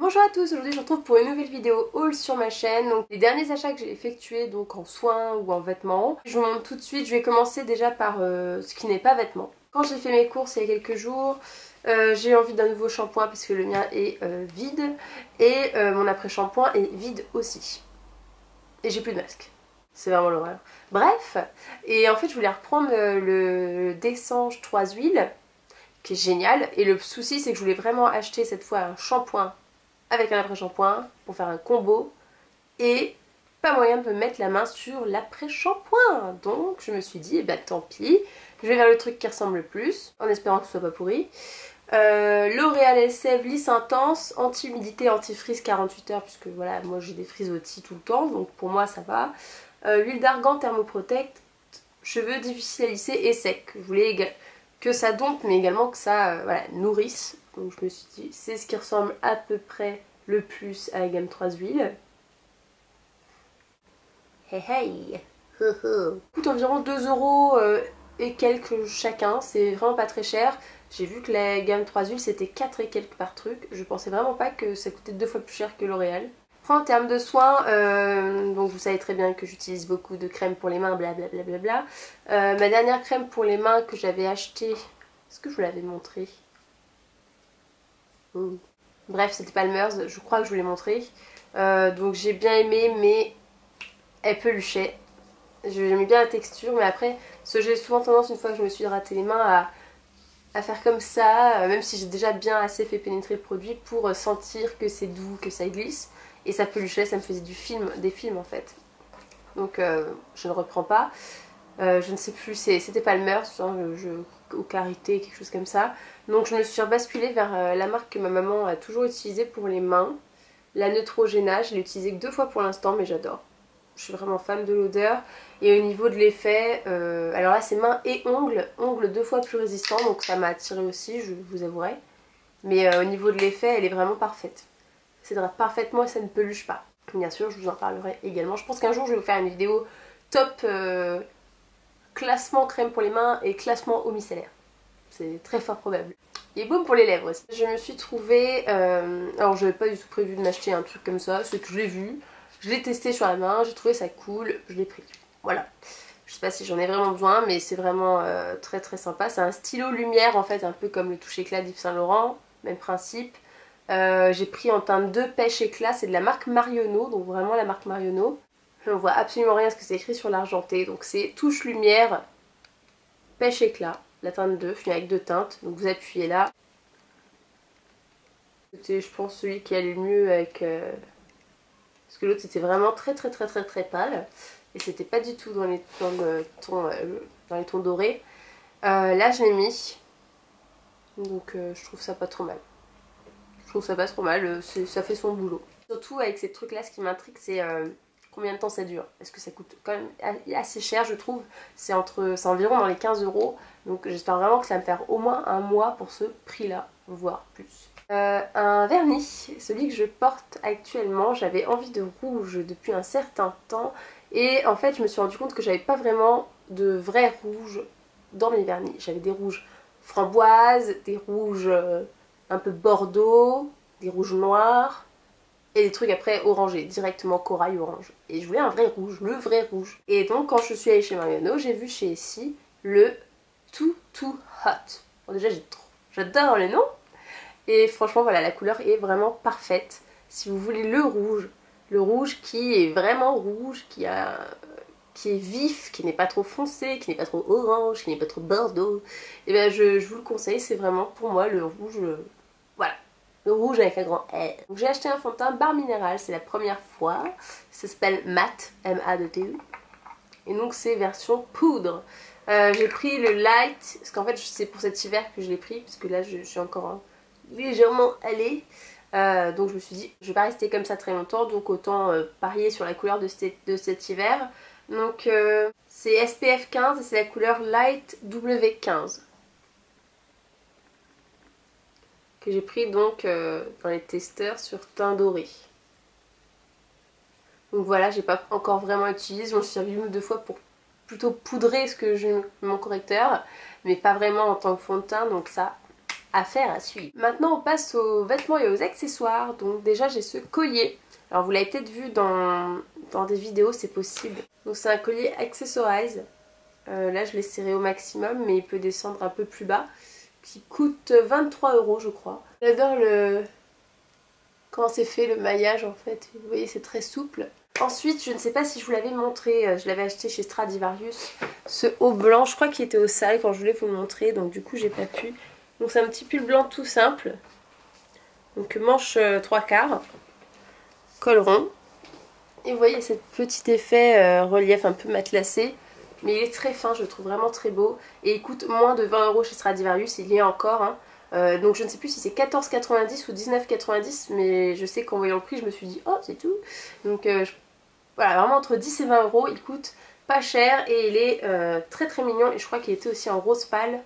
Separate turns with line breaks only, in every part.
Bonjour à tous, aujourd'hui je vous retrouve pour une nouvelle vidéo haul sur ma chaîne. Donc les derniers achats que j'ai effectués donc en soins ou en vêtements. Je vous montre tout de suite, je vais commencer déjà par ce qui n'est pas vêtements. Quand j'ai fait mes courses il y a quelques jours, j'ai eu envie d'un nouveau shampoing parce que le mien est vide. Et mon après-shampoing est vide aussi. Et j'ai plus de masque. C'est vraiment l'horreur. Bref, et en fait je voulais reprendre le Dessange 3 huiles, qui est génial. Et le souci c'est que je voulais vraiment acheter cette fois un shampoing avec un après-shampoing pour faire un combo. Et pas moyen de me mettre la main sur l'après-shampoing. Donc je me suis dit, bah tant pis, je vais vers le truc qui ressemble le plus, en espérant que ce soit pas pourri. L'Oréal Elseve Lisse Intense, anti-humidité, anti-frise 48 heures, puisque voilà, moi j'ai des frisottis tout le temps, donc pour moi ça va. Huile d'argan Thermoprotect, cheveux difficiles à lisser et secs. Je voulais que ça dompte, mais également que ça voilà, nourrisse. Donc je me suis dit, c'est ce qui ressemble à peu près le plus à la gamme 3 huiles. Hey hey, coûte environ 2€ et quelques chacun, c'est vraiment pas très cher. J'ai vu que la gamme 3 huiles c'était 4 et quelques par truc. Je pensais vraiment pas que ça coûtait 2 fois plus cher que L'Oréal. En termes de soins, donc vous savez très bien que j'utilise beaucoup de crème pour les mains, blablabla. Ma dernière crème pour les mains que j'avais achetée, est-ce que je vous l'avais montré? Bref, c'était Palmer's, je crois que je vous l'ai montré. Donc j'ai bien aimé, mais elle peluchait. J'aimais bien la texture, mais après, j'ai souvent tendance, une fois que je me suis hydraté les mains, à faire comme ça, même si j'ai déjà bien assez fait pénétrer le produit pour sentir que c'est doux, que ça glisse. Et ça peluchait, ça me faisait des films en fait. Donc je ne reprends pas. Je ne sais plus, c'était Palmer's, au Karité, quelque chose comme ça. Donc je me suis rebasculée vers la marque que ma maman a toujours utilisée pour les mains. La Neutrogena, je l'ai utilisée que 2 fois pour l'instant, mais j'adore. Je suis vraiment fan de l'odeur. Et au niveau de l'effet, alors là c'est mains et ongles 2 fois plus résistants, donc ça m'a attirée aussi, je vous avouerai. Mais au niveau de l'effet, elle est vraiment parfaite. Ça hydrate parfaitement et ça ne peluche pas. Bien sûr, je vous en parlerai également. Je pense qu'un jour je vais vous faire une vidéo top classement crème pour les mains et classement eau micellaire. C'est très fort probable. Et boum pour les lèvres aussi. Je me suis trouvée, alors je n'avais pas du tout prévu de m'acheter un truc comme ça, c'est que je l'ai vu, je l'ai testé sur la main, j'ai trouvé ça cool, je l'ai pris. Voilà. Je sais pas si j'en ai vraiment besoin, mais c'est vraiment très très sympa. C'est un stylo lumière en fait, un peu comme le touche éclat d'Yves Saint Laurent, même principe. J'ai pris en teinte 2 pêche éclat, c'est de la marque Marionneau, donc vraiment la marque Marionneau. Je ne vois absolument rien à ce que c'est écrit sur l'argenté, donc c'est touche lumière pêche éclat, la teinte 2, je viens avec 2 teintes, donc vous appuyez là. C'était je pense celui qui allait le mieux avec... parce que l'autre c'était vraiment très pâle, et c'était pas du tout dans les tons dorés. Là je l'ai mis, donc je trouve ça pas trop mal. Je trouve ça pas trop mal, ça fait son boulot. Surtout avec ces trucs là, ce qui m'intrigue c'est combien de temps ça dure. Parce que ça coûte quand même assez cher je trouve. C'est environ dans les 15€. Donc j'espère vraiment que ça va me faire au moins un mois pour ce prix là, voire plus. Un vernis, celui que je porte actuellement, j'avais envie de rouge depuis un certain temps. Et en fait je me suis rendu compte que j'avais pas vraiment de vrai rouge dans mes vernis. J'avais des rouges framboises, des rouges... un peu bordeaux, des rouges noirs et des trucs après orangés, directement corail orange. Et je voulais un vrai rouge, le vrai rouge. Et donc quand je suis allée chez Marionneau, j'ai vu chez Essie le Too Hot. Bon déjà j'adore le nom. Et franchement voilà, la couleur est vraiment parfaite. Si vous voulez le rouge qui est vraiment rouge, qui est vif, qui n'est pas trop foncé, qui n'est pas trop orange, qui n'est pas trop bordeaux, et bien je vous le conseille, c'est vraiment pour moi le rouge, voilà, le rouge avec un grand R. Donc j'ai acheté un fond de teint Barre Minéral, c'est la première fois, ça s'appelle Matte, M-A-T-E, et donc c'est version poudre. J'ai pris le light, parce qu'en fait c'est pour cet hiver que je l'ai pris, parce que là je suis encore légèrement allée. Donc je me suis dit, je vais pas rester comme ça très longtemps, donc autant parier sur la couleur de cet hiver. Donc c'est SPF 15 et c'est la couleur Light W15 que j'ai pris donc dans les testeurs sur teint doré. Donc voilà, j'ai pas encore vraiment utilisé, je m'en suis servi 1 ou 2 fois pour plutôt poudrer mon correcteur, mais pas vraiment en tant que fond de teint, donc ça Affaire à suivre. Maintenant on passe aux vêtements et aux accessoires. Donc déjà j'ai ce collier. Alors vous l'avez peut-être vu dans des vidéos, c'est possible. Donc c'est un collier Accessorize. Là je l'ai serré au maximum mais il peut descendre un peu plus bas. Qui coûte 23 € je crois. J'adore comment c'est fait, le maillage en fait. Vous voyez c'est très souple. Ensuite je ne sais pas si je vous l'avais montré, je l'avais acheté chez Stradivarius. Ce haut blanc, je crois qu'il était au sale quand je voulais vous le montrer. Donc du coup j'ai pas pu. Donc c'est un petit pull blanc tout simple. Donc manche 3/4. Col rond. Et vous voyez ce petit effet relief un peu matelassé. Mais il est très fin, je le trouve vraiment très beau. Et il coûte moins de 20 € chez Stradivarius, il y est encore. Hein. Donc je ne sais plus si c'est 14,90 ou 19,90. Mais je sais qu'en voyant le prix, je me suis dit, oh c'est tout. Donc voilà, vraiment entre 10 et 20 €. Il coûte pas cher et il est très très mignon. Et je crois qu'il était aussi en rose pâle.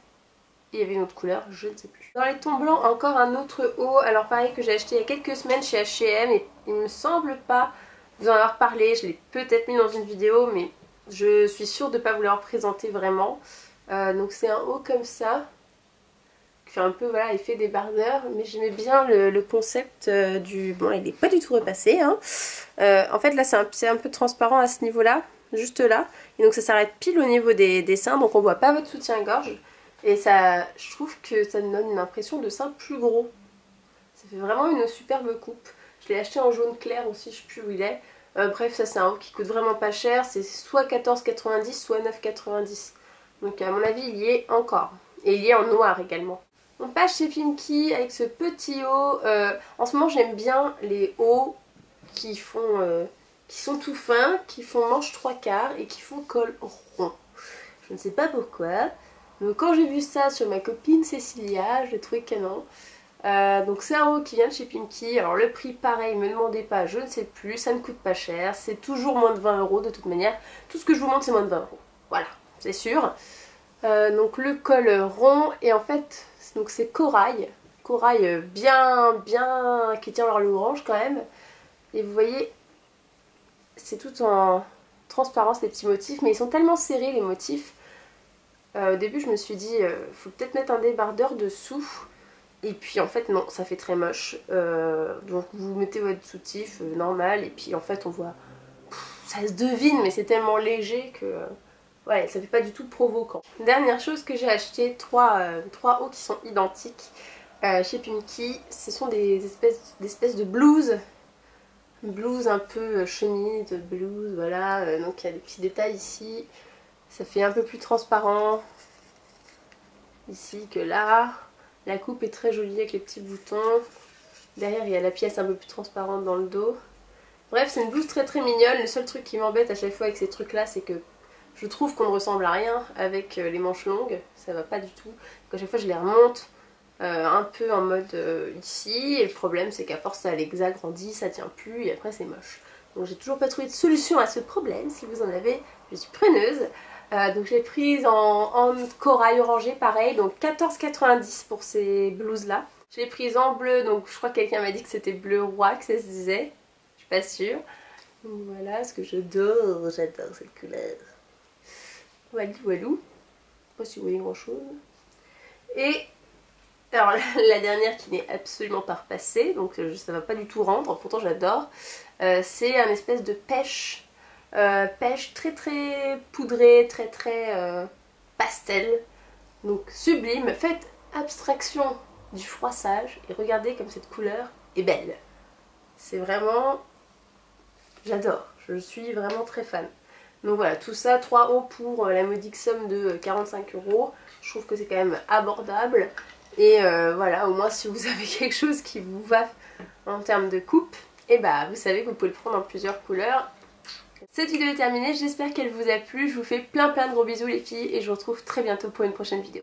Et il y avait une autre couleur, je ne sais plus. Dans les tons blancs, encore un autre haut. Alors pareil que j'ai acheté il y a quelques semaines chez H&M. Et il me semble pas vous en avoir parlé. Je l'ai peut-être mis dans une vidéo, mais je suis sûre de ne pas vous l'avoir présenté vraiment. Donc c'est un haut comme ça. Qui fait un peu voilà, effet débardeur. Mais j'aimais bien le concept du... Bon là il n'est pas du tout repassé. Hein. En fait là c'est un peu transparent à ce niveau-là. Juste là. Et donc ça s'arrête pile au niveau des seins. Donc on voit pas votre soutien-gorge. Et ça, je trouve que ça donne une impression de sein plus gros. Ça fait vraiment une superbe coupe. Je l'ai acheté en jaune clair aussi, je sais plus où il est. Bref, ça c'est un haut qui coûte vraiment pas cher. C'est soit 14,90 soit 9,90. Donc à mon avis, il y est encore. Et il y est en noir également. On passe chez Pimkie avec ce petit haut. En ce moment, j'aime bien les hauts qui sont tout fins, qui font manche 3/4 et qui font col rond. Je ne sais pas pourquoi. Donc quand j'ai vu ça sur ma copine Cécilia, je l'ai trouvé canon. Donc c'est un haut qui vient de chez Pimkie. Alors le prix pareil, me demandez pas, je ne sais plus, ça ne coûte pas cher. C'est toujours moins de 20 € de toute manière. Tout ce que je vous montre c'est moins de 20 €. Voilà, c'est sûr. Donc le col rond et en fait donc c'est corail. Corail bien qui tient vers l'orange quand même. Et vous voyez, c'est tout en transparence les petits motifs. Mais ils sont tellement serrés les motifs. Au début je me suis dit faut peut-être mettre un débardeur dessous et puis en fait non, ça fait très moche. Donc vous mettez votre soutif normal et puis en fait on voit, ça se devine mais c'est tellement léger que ouais, ça fait pas du tout provoquant. Dernière chose que j'ai acheté, trois hauts qui sont identiques chez Pimkie. Ce sont des espèces de blouses. Blouses un peu chemise, blouse, voilà. Donc il y a des petits détails ici. Ça fait un peu plus transparent ici que là. La coupe est très jolie avec les petits boutons. Derrière il y a la pièce un peu plus transparente dans le dos. Bref, c'est une blouse très très mignonne. Le seul truc qui m'embête à chaque fois avec ces trucs là, c'est que je trouve qu'on ne ressemble à rien avec les manches longues. Ça va pas du tout. Donc à chaque fois je les remonte un peu en mode ici. Et le problème c'est qu'à force ça les agrandit, ça tient plus et après c'est moche. Donc j'ai toujours pas trouvé de solution à ce problème. Si vous en avez, je suis preneuse. Donc je l'ai prise en corail orangé pareil, donc 14,90 pour ces blouses là. Je l'ai prise en bleu, donc je crois que quelqu'un m'a dit que c'était bleu roi que ça se disait. Je suis pas sûre. Donc voilà, ce que j'adore cette couleur. Walou walou. Je sais pas si vous voyez grand chose. Et alors la dernière qui n'est absolument pas repassée, donc ça va pas du tout rendre, pourtant j'adore. C'est un espèce de pêche. Pêche très très poudrée, très très pastel, donc sublime. Faites abstraction du froissage et regardez comme cette couleur est belle. C'est vraiment, j'adore, je suis vraiment très fan. Donc voilà, tout ça, 3 hauts pour la modique somme de 45 €. Je trouve que c'est quand même abordable. Et voilà, au moins si vous avez quelque chose qui vous va en termes de coupe, et bah vous savez que vous pouvez le prendre en plusieurs couleurs. Cette vidéo est terminée, j'espère qu'elle vous a plu, je vous fais plein de gros bisous les filles et je vous retrouve très bientôt pour une prochaine vidéo.